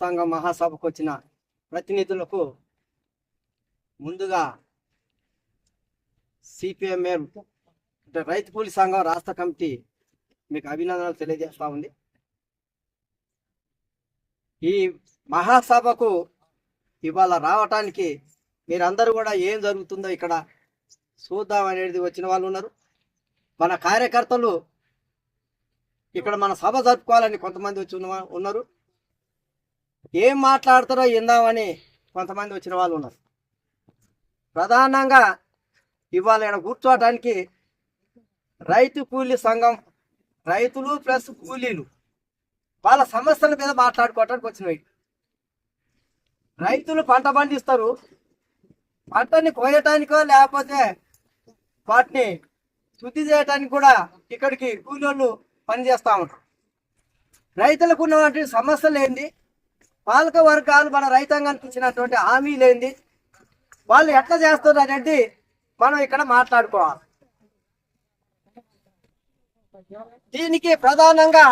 సంఘం మహాసభకు వచ్చిన ప్రతినిధులకు ముందుగా సిపిఎంఎం రైతు కూలీ సంఘం రాష్ట్ర కమిటీ మీకు అభినందనలు తెలియజేస్తా ఉంది. ఈ మహాసభకు ఇవాళ రావటానికి మీరందరూ కూడా ఏం జరుగుతుందో ఇక్కడ చూద్దాం అనేది వచ్చిన వాళ్ళు ఉన్నారు. మన కార్యకర్తలు ఇక్కడ మన సభ జరుపుకోవాలని కొంతమంది వచ్చి ఉన్నారు. ఏం మాట్లాడతారో విందామని కొంతమంది వచ్చిన వాళ్ళు ఉన్నారు. ప్రధానంగా ఇవాళ ఇక్కడ కూర్చోవటానికి రైతు కూలీ సంఘం రైతులు ప్లస్ కూలీలు వాళ్ళ సమస్యల మీద మాట్లాడుకోవటానికి వచ్చినవి. రైతులు పంట పండిస్తారు, పంటని కోయటానికో లేకపోతే వాటిని శుద్ధి చేయటానికి కూడా ఇక్కడికి కూలీ వాళ్ళు పనిచేస్తూ ఉంటారు. రైతులకు ఉన్నటువంటి సమస్యలు ఏంది, పాలక వర్గాలు మన రైతాంగానికి ఇచ్చినటువంటి హామీలు ఏంది, వాళ్ళు ఎట్లా చేస్తారు అనేది మనం ఇక్కడ మాట్లాడుకోవాలి. దీనికి ప్రధానంగా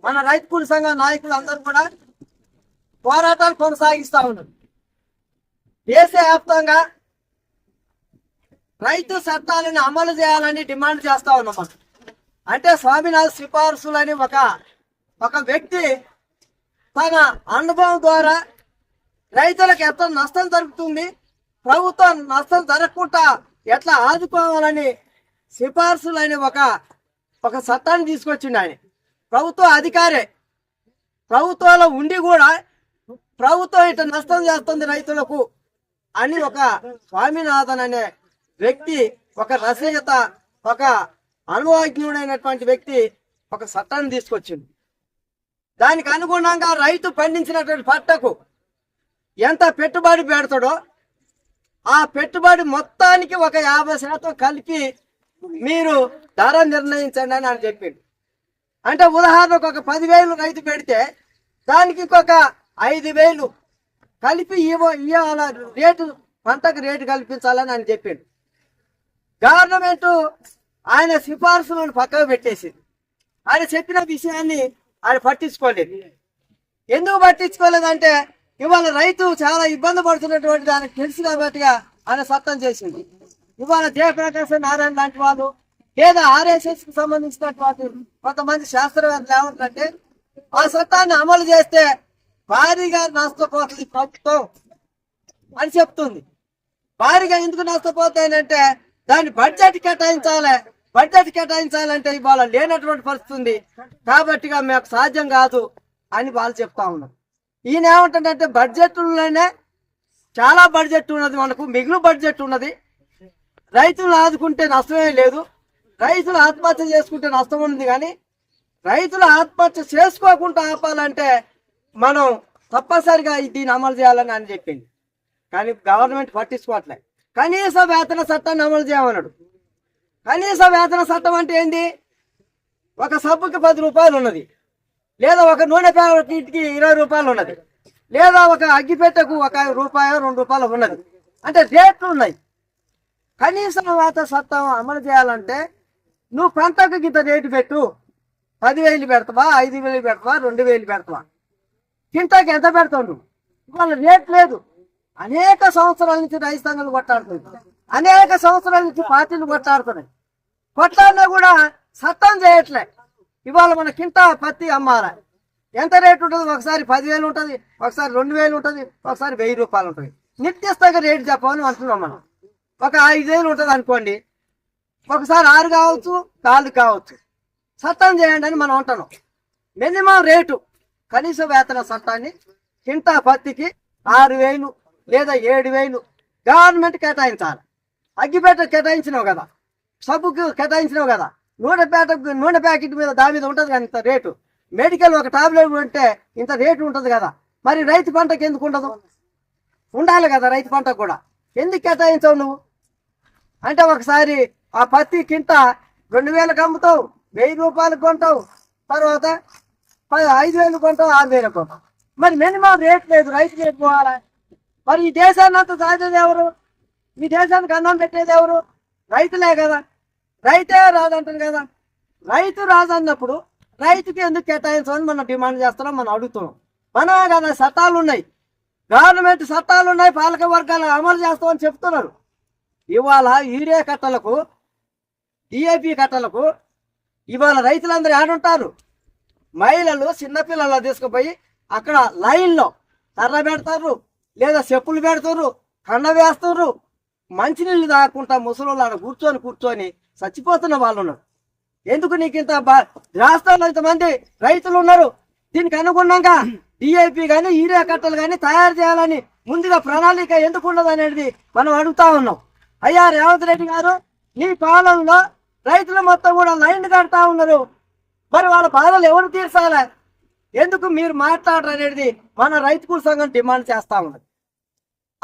మన రైతు కూలీ సంఘ నాయకులు అందరూ కూడా పోరాటాలు కొనసాగిస్తూ ఉన్నారు. దేశవ్యాప్తంగా రైతు చట్టాలను అమలు చేయాలని డిమాండ్ చేస్తా ఉన్నాం. అంటే స్వామినాథన్ సిఫార్సులని ఒక వ్యక్తి తన అనుభవం ద్వారా రైతులకు ఎంత నష్టం జరుగుతుంది, ప్రభుత్వం నష్టం జరగకుండా ఎట్లా ఆదుకోవాలని సిఫార్సులని ఒక చట్టాన్ని తీసుకొచ్చిండు. ఆయన ప్రభుత్వ అధికారే, ప్రభుత్వంలో ఉండి కూడా ప్రభుత్వం ఇట్లా నష్టం చేస్తుంది రైతులకు అని ఒక స్వామినాథన్ అనే వ్యక్తి, ఒక రచయిత, ఒక అనుభవజ్ఞుడైనటువంటి వ్యక్తి ఒక చట్టాన్ని తీసుకొచ్చింది. దానికి అనుగుణంగా రైతు పండించినటువంటి పంటకు ఎంత పెట్టుబడి పెడతాడో ఆ పెట్టుబడి మొత్తానికి ఒక 50% కలిపి మీరు ధర నిర్ణయించండి అని అని చెప్పిండు. అంటే ఉదాహరణకు ఒక 10,000 రైతు పెడితే దానికి ఇంకొక 5,000 కలిపి ఇవాళ రేటు పంటకు రేటు కల్పించాలని అని చెప్పిండు. గవర్నమెంట్ ఆయన సిఫార్సులను పక్కకు పెట్టేసింది. ఆయన చెప్పిన విషయాన్ని ఆయన పట్టించుకోలేదు. ఎందుకు పట్టించుకోలేదంటే ఇవాళ రైతు చాలా ఇబ్బంది పడుతున్నటువంటి దానికి తెలుసు కాబట్టిగా ఆయన చట్టం చేసింది. ఇవాళ జయప్రకాశ్ నారాయణ లాంటి వాళ్ళు లేదా RSS కు సంబంధించినటువంటి కొంతమంది శాస్త్రవేత్తలు ఏమంటారంటే ఆ చట్టాన్ని అమలు చేస్తే భారీగా నష్టపోతుంది ప్రభుత్వం అని చెప్తుంది. భారీగా ఎందుకు నష్టపోతాయనంటే దాన్ని బడ్జెట్ కేటాయించాలంటే ఇవాళ లేనటువంటి పరిస్థితి ఉంది కాబట్టిగా మాకు సాధ్యం కాదు అని వాళ్ళు చెప్తా ఉన్నారు. ఈయన ఏమంటుందంటే బడ్జెట్లోనే చాలా బడ్జెట్ ఉన్నది, మనకు మిగులు బడ్జెట్ ఉన్నది, రైతులను ఆదుకుంటే నష్టమే లేదు, రైతులు ఆత్మహత్య చేసుకుంటే నష్టం ఉంది, కానీ రైతులు ఆత్మహత్య చేసుకోకుండా ఆపాలంటే మనం తప్పనిసరిగా దీన్ని అమలు చేయాలని అని చెప్పింది. కానీ గవర్నమెంట్ పట్టించుకోవట్లే. కనీస వేతన చట్టాన్ని అమలు చేయమన్నాడు. కనీస వేతన చట్టం అంటే ఏంటి, ఒక సబ్బుకి 10 రూపాయలు ఉన్నది, లేదా ఒక నూనె ప్యాకెట్కి 20 రూపాయలు ఉన్నది, లేదా ఒక అగ్గిపెట్టెకు 1 రూపాయో 2 రూపాయలు ఉన్నది. అంటే రేట్లు ఉన్నాయి. కనీస వేతన చట్టం అమలు చేయాలంటే నువ్వు పంటకు ఇంత రేటు పెట్టు, 10,000 పెడతావా, 5,000 పెడతావా, 2,000 పెడతావా, కింటాకి ఎంత పెడతావు నువ్వు? ఇవాళ రేట్ లేదు. అనేక సంవత్సరాల నుంచి రైతు సంఘాలు కొట్టాడుతున్నాయి, అనేక సంవత్సరాల నుంచి పార్టీలు కొట్టాడుతున్నాయి. కొట్లాడినా కూడా చట్టం చేయట్లే. ఇవాళ మన కింటా పత్తి అమ్మాలి, ఎంత రేటు ఉంటుంది? ఒకసారి 10,000 ఉంటుంది, ఒకసారి 2,000 ఉంటుంది, ఒకసారి 1,000 రూపాయలు ఉంటుంది. నిర్దిష్టంగా రేటు చెప్పమని అంటున్నాం మనం. ఒక 5,000 ఉంటుంది అనుకోండి, ఒకసారి 6 కావచ్చు, 4 కావచ్చు. చట్టం చేయండి అని మనం అంటున్నాం. మినిమం రేటు కనీస వేతన చట్టాన్ని కింటా పత్తికి 6,000 లేదా 7,000 గవర్నమెంట్ కేటాయించాలి. అగ్గిపేట కేటాయించినావు కదా, సబ్బుకు కేటాయించినావు కదా, నూనె ప్యాకెట్ మీద దాని మీద ఉంటుంది కదా ఇంత రేటు. మెడికల్ ఒక టాబ్లెట్ ఉంటే ఇంత రేటు ఉంటుంది కదా. మరి రైతు పంటకు ఎందుకు ఉండదు? ఉండాలి కదా రైతు పంటకు కూడా. ఎందుకు కేటాయించావు నువ్వు? అంటే ఒకసారి ఆ పత్తి కింట 2,000కి అమ్ముతావు, 1,000 రూపాయలకు కొంటావు, తర్వాత 5,000 కొంటావు, 6,000 కొంటావు. మరి మినిమం రేట్ లేదు, రైతు రేటు పోవాలి. మరి ఈ దేశాన్ని అంతా సాధేది ఎవరు? ఈ దేశానికి అన్నం పెట్టేది ఎవరు? రైతులే కదా. రైతే రాజు అంటారు కదా. రైతు రాజు అన్నప్పుడు రైతుకి ఎందుకు కేటాయించమని మనం డిమాండ్ చేస్తున్నాం, మనం అడుగుతున్నాం. మనమే కదా చట్టాలు ఉన్నాయి, గవర్నమెంట్ చట్టాలు ఉన్నాయి, పాలక వర్గాలు అమలు చేస్తామని చెప్తున్నారు. ఇవాళ యూరియా కట్టలకు డిఏపి కట్టలకు ఇవాళ రైతులందరూ ఏడుంటారు? మహిళలు చిన్నపిల్లలు తీసుకుపోయి అక్కడ లైన్లో కర్ర పెడతారు, లేదా చెప్పులు పెడతారు, కండ వేస్తారు. మంచినీళ్ళు తాగకుండా ముసలోళ్ళు ఆడ కూర్చొని చచ్చిపోతున్న వాళ్ళు ఉన్నారు. ఎందుకు నీకు ఇంత రాష్ట్రంలో ఇంతమంది రైతులు ఉన్నారు, దీనికి అనుగుణంగా డిఐపి కానీ యూరియా కట్టలు కానీ తయారు చేయాలని ముందుగా ప్రణాళిక ఎందుకు ఉండదు అనేది మనం అడుగుతా ఉన్నాం. అయ్యా రేవంత్ రెడ్డి గారు, ఈ పాలనలో రైతులు మొత్తం కూడా లైన్ కడతా ఉన్నారు, మరి వాళ్ళ బాధలు ఎవరు తీర్చాలి? ఎందుకు మీరు మాట్లాడరు అనేది మన రైతు కూలి సంఘం డిమాండ్ చేస్తా ఉన్నది.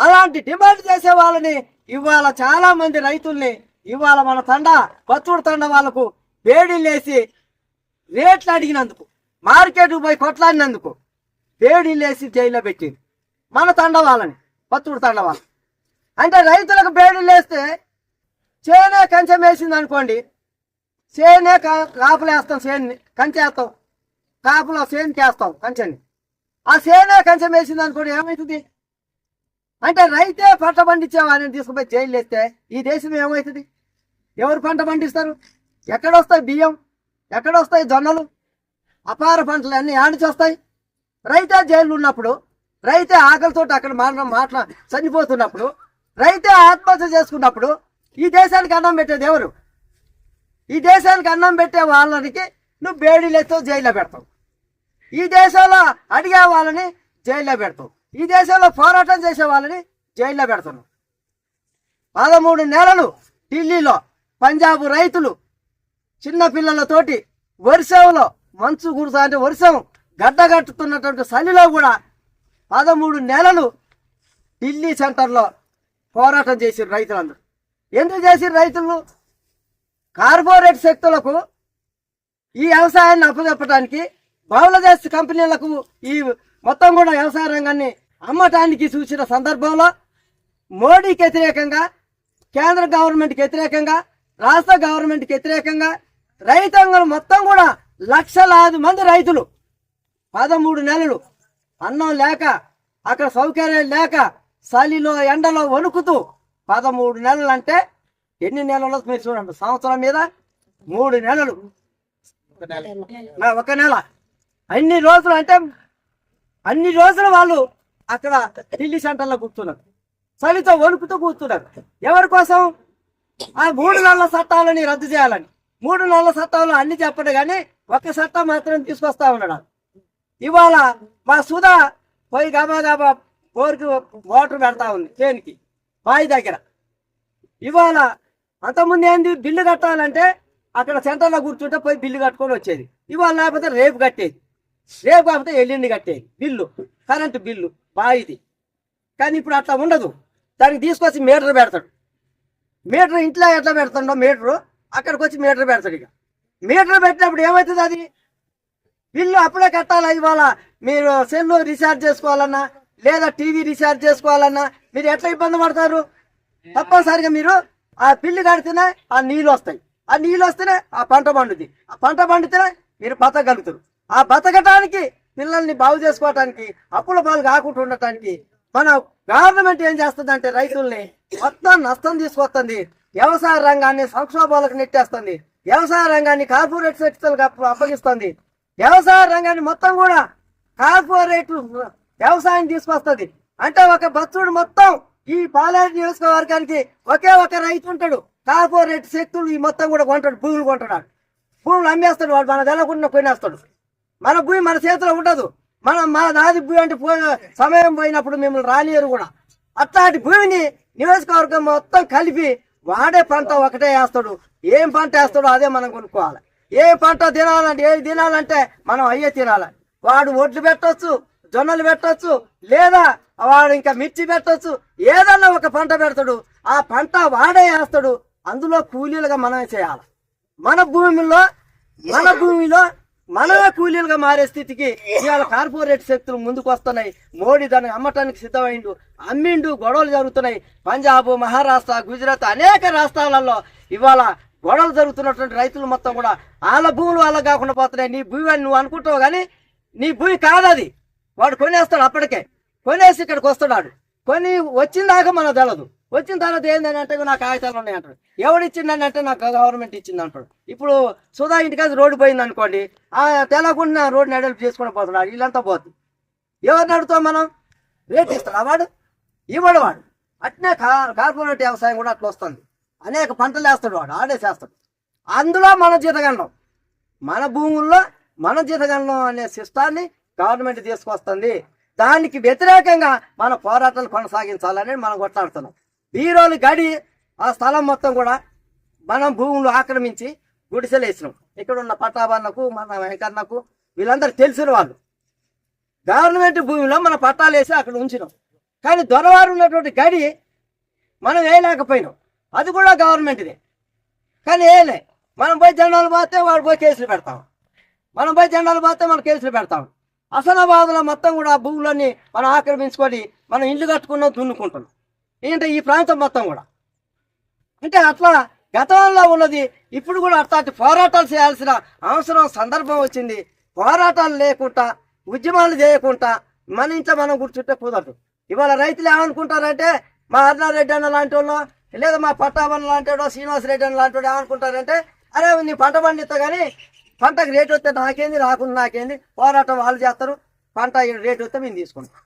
అలాంటి డిమాండ్ చేసే వాళ్ళని ఇవాళ చాలా మంది రైతుల్ని ఇవాళ మన బత్తుడు తండ వాళ్ళకు వేడిల్లేసి రేట్లు అడిగినందుకు, మార్కెట్కు పోయి కొట్లాడినందుకు వేడిల్లేసి జైల్లో పెట్టింది మన తండ వాళ్ళని, బత్తుడు తండ వాళ్ళు. అంటే రైతులకు వేడిల్లేస్తే చేనే కంచెం వేసింది అనుకోండి, చేనే కాపులు వేస్తాం, చేన్ని కంచేస్తాం, కాపులో చేనికి వేస్తాం కంచెని. ఆ చేనే కంచెం వేసింది అనుకోండి, ఏమవుతుంది? అంటే రైతే పంట పండించేవాడిని తీసుకుపోయి జైలు వేస్తే ఈ దేశం ఏమవుతుంది? ఎవరు పంట పండిస్తారు? ఎక్కడొస్తాయి బియ్యం, ఎక్కడొస్తాయి జొన్నలు? అపార పంటలు అన్నీ ఆడిచి వస్తాయి. రైతే జైలు ఉన్నప్పుడు, రైతే ఆకలితో అక్కడ చనిపోతున్నప్పుడు, రైతే ఆత్మహత్య చేసుకున్నప్పుడు ఈ దేశానికి అన్నం పెట్టేది ఎవరు? ఈ దేశానికి అన్నం పెట్టే వాళ్ళకి నువ్వు బేడీలెత్తో జైల్లో పెడతావు, ఈ దేశంలో అడిగే వాళ్ళని జైల్లో పెడతావు, ఈ దేశంలో పోరాటం చేసే వాళ్ళని జైల్లో పెడుతున్నావు. 13 నెలలు ఢిల్లీలో పంజాబ్ రైతులు చిన్నపిల్లలతోటి వర్షంలో, మంచు కురుసా అంటే వర్షం గడ్డగట్టుతున్నటువంటి చలిలో కూడా 13 నెలలు ఢిల్లీ సెంటర్లో పోరాటం చేసిరు రైతులందరూ. ఎందుకు చేసిరు రైతులు? కార్పొరేట్ శక్తులకు ఈ వ్యవసాయాన్ని అప్పచెప్పడానికి, బహుళదేశ కంపెనీలకు ఈ మొత్తం కూడా వ్యవసాయ రంగాన్ని అమ్మటానికి చూసిన సందర్భంలో మోడీకి వ్యతిరేకంగా, కేంద్ర గవర్నమెంట్కి వ్యతిరేకంగా, రాష్ట్ర గవర్నమెంట్కి వ్యతిరేకంగా రైతాంగం మొత్తం కూడా లక్షలాది మంది రైతులు 13 నెలలు అన్నం లేక, అక్కడ సౌకర్యాలు లేక, చలిలో ఎండలో వణుకుతూ 13 నెలలు అంటే ఎన్ని నెలలు మీరు చూడండి, సంవత్సరం మీద 3 నెలలు, 1 నెల, అన్ని రోజులు అంటే అన్ని రోజులు వాళ్ళు అక్కడ ఢిల్లీ సెంటర్లో కూర్చున్నారు, చలితో వణుకుతూ కూర్చున్నారు. ఎవరి కోసం? ఆ 3 నెలల చట్టాలని రద్దు చేయాలని. 3 నెలల చట్టాలు అన్ని చెప్పడు కానీ ఒక్క చట్టం మాత్రం తీసుకొస్తా ఉన్నాడు. ఇవాళ మా సుధా పోయి గబా పోరికి వాటర్ పెడతా ఉంది చేనికి బావి దగ్గర. ఇవాళ అంతకుముందు ఏంది, బిల్లు కట్టాలంటే అక్కడ సెంటర్లో కూర్చుంటే పోయి బిల్లు కట్టుకొని వచ్చేది. ఇవాళ లేకపోతే రేపు కట్టేది, రేపు కాకపోతే ఎల్లుండి కట్టేది బిల్లు, కరెంటు బిల్లు బావిది. కానీ ఇప్పుడు అట్లా ఉండదు. దానికి తీసుకొచ్చి మీటర్ పెడతాడు. మీటర్ ఇంట్లో ఎట్లా పెడతాడో మీటరు అక్కడికి వచ్చి మీటర్ పెడతాడు. ఇక మీటర్ పెట్టినప్పుడు ఏమవుతుంది? అది బిల్లు అప్పుడే కట్టాలా? ఇవాళ మీరు సెల్ రీఛార్జ్ చేసుకోవాలన్నా, లేదా టీవీ రీఛార్జ్ చేసుకోవాలన్నా మీరు ఎట్లా ఇబ్బంది పడతారు? తప్పనిసరిగా మీరు ఆ బిల్లు కడితేనే ఆ నీళ్ళు వస్తాయి, ఆ నీళ్ళు వస్తేనే ఆ పంట పండుద్ది, ఆ పంట పండితేనే మీరు బతకగలుగుతారు. ఆ బతకటానికి, పిల్లల్ని బాగు చేసుకోవటానికి, అప్పుల పాలు కాకుండా ఉండటానికి మన గవర్నమెంట్ ఏం చేస్తుంది? రైతుల్ని మొత్తం నష్టం తీసుకొస్తుంది, వ్యవసాయ రంగాన్ని సంక్షోభాలకు నెట్టేస్తుంది, వ్యవసాయ రంగాన్ని కార్పొరేట్ శక్తులకు అప్పగిస్తుంది, వ్యవసాయ రంగాన్ని మొత్తం కూడా కార్పొరేట్ వ్యవసాయం తీసుకొస్తుంది. అంటే ఒక బత్తుడు మొత్తం ఈ పాలేరు నియోజకవర్గానికి ఒకే ఒక రైతు ఉంటాడు. కార్పొరేట్ శక్తులు ఈ మొత్తం కూడా కొంటాడు, భూములు కొంటాడు, భూములు అమ్మేస్తాడు, వాడు మన తెలకుండా కొనేస్తాడు. మన భూమి మన చేతిలో ఉండదు. మన నాది భూమి అంటే సమయం పోయినప్పుడు మిమ్మల్ని రానియరు కూడా. అట్లాంటి భూమిని నియోజకవర్గం మొత్తం కలిపి వాడే పంట ఒకటే వేస్తాడు. ఏం పంట వేస్తాడో అదే మనం కొనుక్కోవాలి. ఏ పంట తినాలంటే, ఏది తినాలంటే మనం అయ్యే తినాలి. వాడు ఒడ్లు పెట్టవచ్చు, జొన్నలు పెట్టవచ్చు, లేదా వాడు ఇంకా మిర్చి పెట్టవచ్చు, ఏదన్నా ఒక పంట పెడతాడు. ఆ పంట వాడే వేస్తాడు. అందులో కూలీలుగా మనమే చేయాలి. మన భూమిలో మనమే కూలీలుగా మారే స్థితికి ఇవాళ కార్పొరేట్ శక్తులు ముందుకు వస్తున్నాయి. మోడీ దాన్ని అమ్మటానికి సిద్ధమైండు, అమ్మిండు, గొడవలు జరుగుతున్నాయి. పంజాబ్, మహారాష్ట్ర, గుజరాత్ అనేక రాష్ట్రాలలో ఇవాళ గొడవలు జరుగుతున్నటువంటి రైతులు మొత్తం కూడా వాళ్ళ భూములు వాళ్ళ కాకుండా పోతున్నాయి. నీ భూమి అని నువ్వు అనుకుంటావు కానీ నీ భూమి కాదు అది. వాడు కొనేస్తాడు, అప్పటికే కొనేసి ఇక్కడికి వస్తాడు. కొని వచ్చిన దాకా మనకు తెలదు. వచ్చిన తర్వాత ఏందని అంటే నాకు కాగితాలు ఉన్నాయి అంటాడు. ఎవడు ఇచ్చిందని అంటే నాకు గవర్నమెంట్ ఇచ్చింది అంటాడు. ఇప్పుడు సుధా ఇంటికి రోడ్డు పోయింది అనుకోండి, తెలకుండా రోడ్డుని అడల్పు చేసుకుని పోతున్నాడు. వీళ్ళంతా పోతుంది. ఎవరిని అడుగుతాం మనం? రేట్ ఇస్తాడు వాడు, ఇవ్వడు వాడు. అట్నే కార్పొరేట్ వ్యవసాయం కూడా అట్లా వస్తుంది. అనేక పంటలు వేస్తాడు వాడు, ఆడేసేస్తాడు. అందులో మన జీతగండం, మన భూముల్లో మన జీతగండం అనే సిస్టాన్ని గవర్నమెంట్ తీసుకొస్తుంది. దానికి వ్యతిరేకంగా మన పోరాటాలు కొనసాగించాలని మనం కొట్లాడుతున్నాం. బీరోలు గడి ఆ స్థలం మొత్తం కూడా మనం భూములు ఆక్రమించి గుడిసెలు వేసినాం. ఇక్కడ ఉన్న పట్టాభన్నకు, మన వెంకన్నకు, వీళ్ళందరూ తెలిసిన వాళ్ళు. గవర్నమెంట్ భూమిలో మన పట్టాలు వేసి అక్కడ ఉంచినాం. కానీ దొరవారు ఉన్నటువంటి గడి మనం వేయలేకపోయినాం. అది కూడా గవర్నమెంట్దే. కానీ వేయలే. మనం పోయి జెండాలు పోతే వాడు పోయి కేసులు పెడతాం. మనం పోయి జెండాలు పోతే మనం కేసులు పెడతాం. హసనాబాద్లో మొత్తం కూడా భూములన్నీ మనం ఆక్రమించుకొని మనం ఇల్లు కట్టుకున్నాం, దున్నుకుంటున్నాం. ఏంటంటే ఈ ప్రాంతం మొత్తం కూడా అంటే అట్లా గతంలో ఉన్నది. ఇప్పుడు కూడా అట్లాంటి పోరాటాలు చేయాల్సిన అవసరం, సందర్భం వచ్చింది. పోరాటాలు లేకుండా, ఉద్యమాలు చేయకుండా మన ఇంట్లో మనం కూర్చుంటే కుదరదు. ఇవాళ రైతులు ఏమనుకుంటారంటే, మా అర్ణారెడ్డి అన్న లాంటి వాళ్ళు, లేదా మా పట్టాభన్న లాంటి వాడు, శ్రీనివాసరెడ్డి అన్న లాంటి వాడు ఏమనుకుంటారంటే, అరే నీ పంట పండిస్తా కానీ పంటకు రేటు వస్తే నాకేంది, రాకుండా నాకేంది, పోరాటం వాళ్ళు చేస్తారు, పంట రేటు వస్తే మేము తీసుకుంటాం.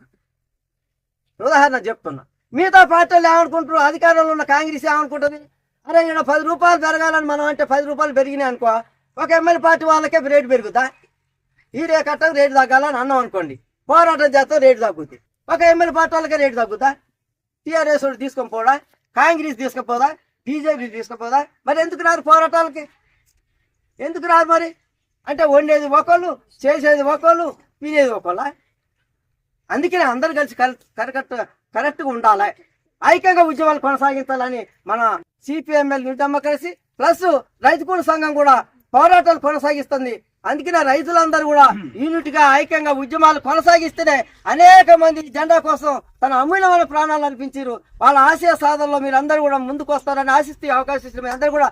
ఉదాహరణ చెప్తున్నా. మిగతా పార్టీలు ఏమనుకుంటారు? అధికారంలో ఉన్న కాంగ్రెస్ ఏమనుకుంటుంది? అరే ఇక్కడ 10 రూపాయలు పెరగాలని మనం అంటే 10 రూపాయలు పెరిగినాయి అనుకో, ఒక ఎమ్మెల్యే పార్టీ వాళ్ళకే రేటు పెరుగుతా, ఈ రే కట్టకు రేటు తగ్గాలని అన్నాం అనుకోండి, పోరాటం చేస్తే రేటు తగ్గుద్ది. ఒక ఎమ్మెల్యే పార్టీ వాళ్ళకే రేటు తగ్గుతా. టీఆర్ఎస్ తీసుకొని పోదా, కాంగ్రెస్ తీసుకుపోదా, బీజేపీ తీసుకుపోదా? మరి ఎందుకు రారు పోరాటాలకి? ఎందుకు రారు మరి? అంటే వండేది ఒకళ్ళు, చేసేది ఒకళ్ళు, వినేది ఒకళ్ళ. అందుకనే అందరు కలిసి కరెక్ట్గా ఉండాలి, ఐక్యంగా ఉద్యమాలు కొనసాగించాలని మన సిపిఎంఎల్ న్యూ డెమోక్రసీ ప్లస్ రైతు కూలి సంఘం కూడా పోరాటాలు కొనసాగిస్తుంది. అందుకనే రైతులందరూ కూడా యూనిట్గా ఐక్యంగా ఉద్యమాలు కొనసాగిస్తేనే అనేక మంది జెండా కోసం తన అమూల్యమైన ప్రాణాలు అర్పించారు. వాళ్ళ ఆశయ సాధనలో మీరు అందరూ కూడా ముందుకు వస్తారని ఆశిస్తూ అవకాశం ఇచ్చిన మీ అందరూ కూడా